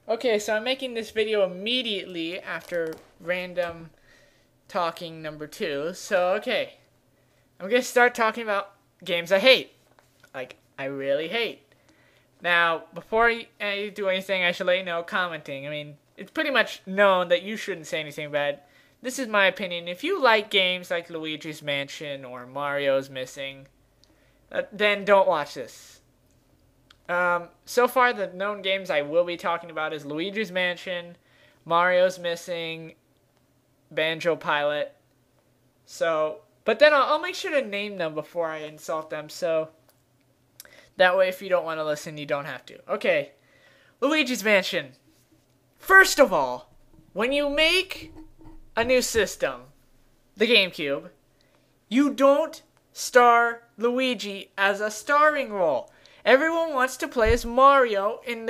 Okay, so I'm making this video immediately after random talking number 2. So, okay, I'm going to start talking about games I hate. Like, I really hate. Now, before I do anything, I should let you know, commenting. I mean, it's pretty much known that you shouldn't say anything bad. This is my opinion. If you like games like Luigi's Mansion or Mario's Missing, then don't watch this. So far, the known games I will be talking about is Luigi's Mansion, Mario's Missing, Banjo Pilot. So, but then I'll make sure to name them before I insult them. So that way, if you don't want to listen, you don't have to. Okay, Luigi's Mansion. First of all, when you make a new system, the GameCube, you don't star Luigi as a starring role. Everyone wants to play as Mario in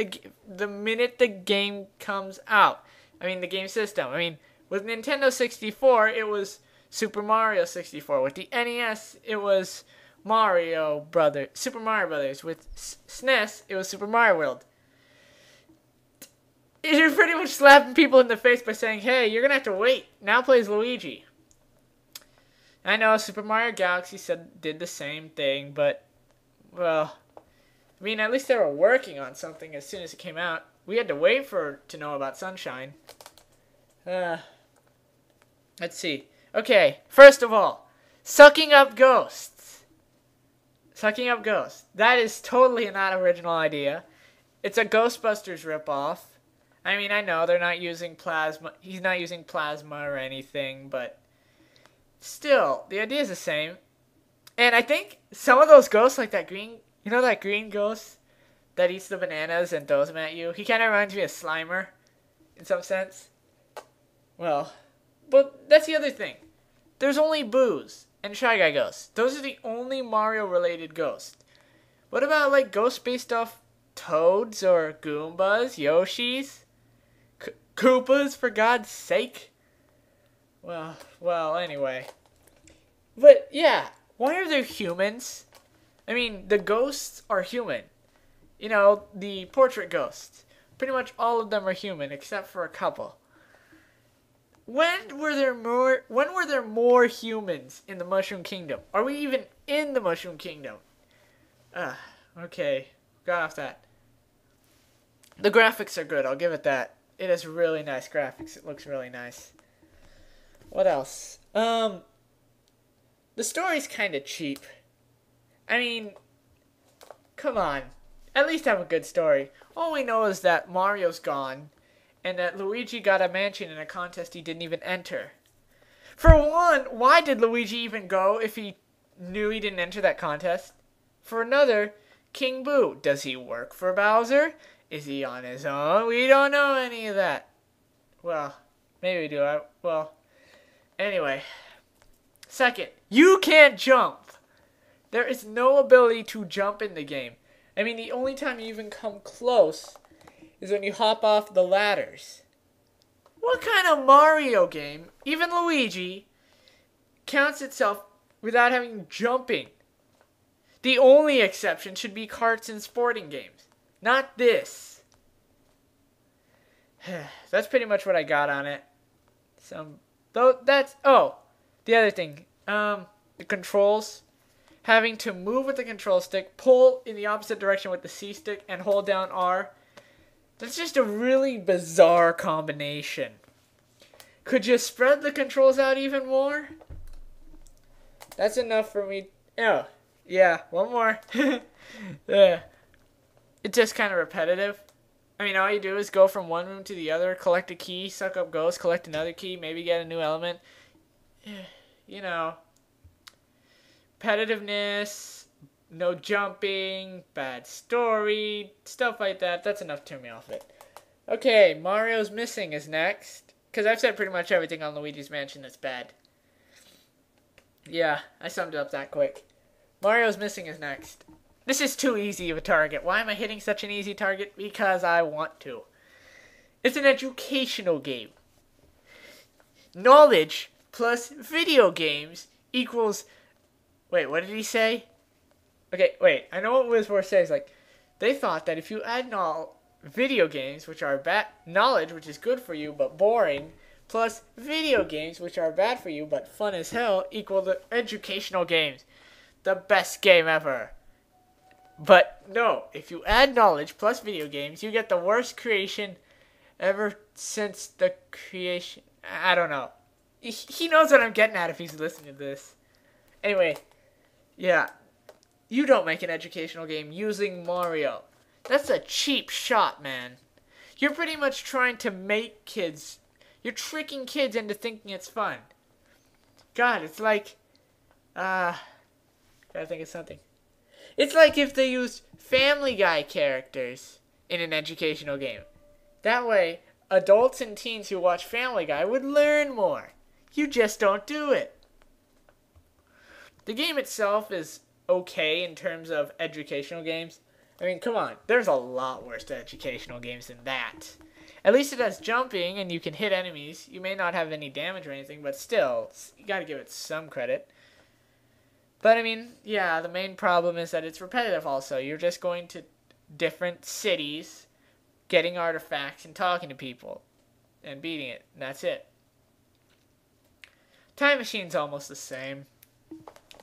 the minute the game comes out. I mean, the game system. I mean, with Nintendo 64, it was Super Mario 64. With the NES, it was Super Mario Brothers. With SNES, it was Super Mario World. You're pretty much slapping people in the face by saying, hey, you're going to have to wait. Now plays Luigi. I know Super Mario Galaxy did the same thing, but, well, I mean, at least they were working on something as soon as it came out. We had to wait to know about Sunshine. Let's see. Okay, first of all, Sucking Up Ghosts. Sucking Up Ghosts. That is totally not an original idea. It's a Ghostbusters ripoff. I mean, I know they're not using plasma. He's not using plasma or anything, but still, the idea is the same. And I think some of those ghosts, like that green, that green ghost that eats the bananas and throws them at you? He kind of reminds me of Slimer, in some sense. Well, but that's the other thing. There's only Boos and Shy Guy ghosts. Those are the only Mario-related ghosts. What about, like, ghosts based off Toads or Goombas, Yoshis, Koopas, for God's sake? Well, anyway. But, yeah, why are there humans? I mean, the ghosts are human. The portrait ghosts. Pretty much all of them are human, except for a couple. When were there more humans in the Mushroom Kingdom? Are we even in the Mushroom Kingdom? Okay. Got off that. The graphics are good, I'll give it that. It has really nice graphics. It looks really nice. What else? The story's kind of cheap. I mean, come on. At least have a good story. All we know is that Mario's gone, and that Luigi got a mansion in a contest he didn't even enter. For one, why did Luigi even go if he knew he didn't enter that contest? For another, King Boo. Does he work for Bowser? Is he on his own? We don't know any of that. Well, maybe we do. Anyway. Second, you can't jump. There is no ability to jump in the game. I mean, the only time you even come close is when you hop off the ladders. What kind of Mario game, even Luigi, counts itself without having jumping? The only exception should be karts and sporting games. Not this. That's pretty much what I got on it. The other thing. The controls. Having to move with the control stick, pull in the opposite direction with the C stick, and hold down R. That's just a really bizarre combination. Could you spread the controls out even more? That's enough for me. Oh, yeah, one more. It's just kind of repetitive. I mean, all you do is go from one room to the other, collect a key, suck up ghosts, collect another key, maybe get a new element. Repetitiveness, no jumping, bad story, stuff like that. That's enough to turn me off it. Okay, Mario's Missing is next. Because I've said pretty much everything on Luigi's Mansion that's bad. Yeah, I summed it up that quick. Mario's Missing is next. This is too easy of a target. Why am I hitting such an easy target? Because I want to. It's an educational game. Knowledge plus video games equals... Wait, what did he say? Okay, wait. I know what Wizwar says. Like, they thought that if you add video games, which are bad, knowledge, which is good for you but boring, plus video games, which are bad for you but fun as hell, equal to educational games. The best game ever. But no, if you add knowledge plus video games, you get the worst creation ever since the creation. I don't know. He knows what I'm getting at if he's listening to this. Anyway, yeah. You don't make an educational game using Mario. That's a cheap shot, man. You're pretty much trying to make kids. You're tricking kids into thinking it's fun. God, it's like... gotta think of something. It's like if they used Family Guy characters in an educational game. That way, adults and teens who watch Family Guy would learn more. You just don't do it. The game itself is okay in terms of educational games. I mean, come on. There's a lot worse educational games than that. At least it has jumping and you can hit enemies. You may not have any damage or anything, but still, you gotta give it some credit. But I mean, yeah, the main problem is that it's repetitive also. You're just going to different cities, getting artifacts and talking to people and beating it. And that's it. Time Machine's almost the same.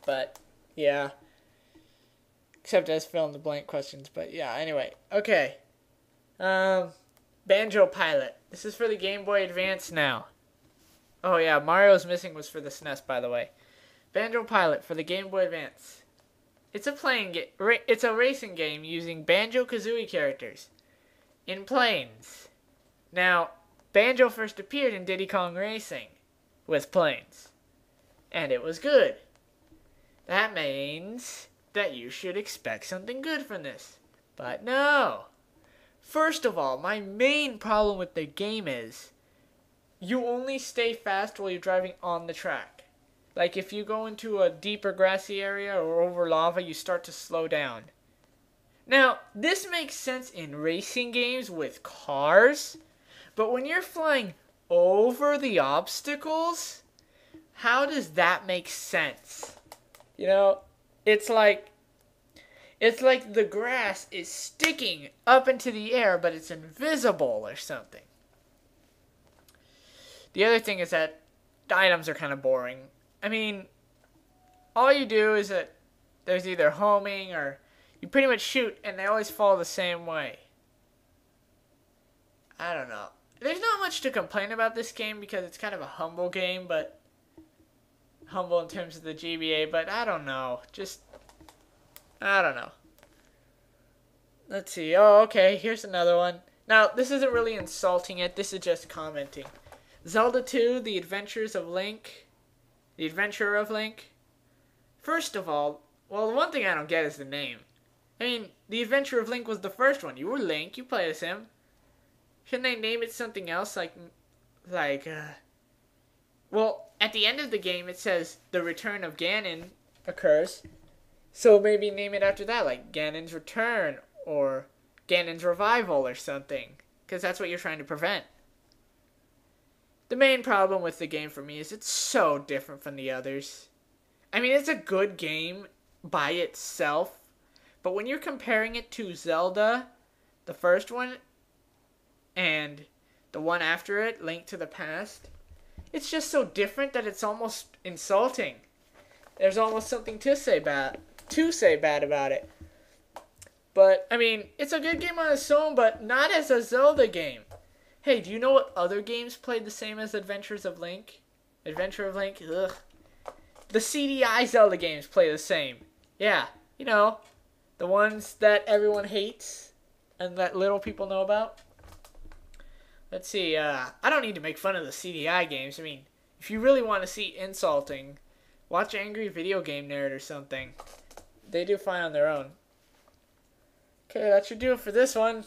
But, yeah. Except as fill in the blank questions. But, yeah, anyway. Okay. Banjo Pilot. This is for the Game Boy Advance now. Oh, yeah, Mario's Missing was for the SNES, by the way. Banjo Pilot for the Game Boy Advance. It's it's a racing game using Banjo-Kazooie characters in planes. Now, Banjo first appeared in Diddy Kong Racing with planes, and it was good. That means that you should expect something good from this. But no. First of all, my main problem with the game is you only stay fast while you're driving on the track. Like if you go into a deeper grassy area or over lava, you start to slow down. Now, this makes sense in racing games with cars, but when you're flying over the obstacles, how does that make sense? You know, it's like the grass is sticking up into the air, but it's invisible or something. The other thing is that the items are kind of boring. I mean, all you do is that there's either homing or you pretty much shoot, and they always fall the same way. I don't know. There's not much to complain about this game because it's kind of a humble game, but humble in terms of the GBA, but I don't know. I don't know. Let's see. Oh, okay. Here's another one. Now, this isn't really insulting it. This is just commenting. Zelda 2, The Adventures of Link. The Adventure of Link. First of all, well, the one thing I don't get is the name. I mean, The Adventure of Link was the first one. You were Link. You played as him. Shouldn't they name it something else? Well, at the end of the game, it says the return of Ganon occurs. So maybe name it after that, like Ganon's Return or Ganon's Revival or something. Because that's what you're trying to prevent. The main problem with the game for me is it's so different from the others. I mean, it's a good game by itself. But when you're comparing it to Zelda, the first one, and the one after it, Link to the Past, it's just so different that it's almost insulting. There's almost something to say bad about it. But, I mean, it's a good game on its own, but not as a Zelda game. Hey, do you know what other games played the same as Adventures of Link? Adventure of Link? Ugh. The CDI Zelda games play the same. Yeah, you know, the ones that everyone hates and that little people know about. Let's see, I don't need to make fun of the CDI games. I mean, if you really want to see insulting, watch Angry Video Game Nerd or something. They do fine on their own. Okay, that should do it for this one.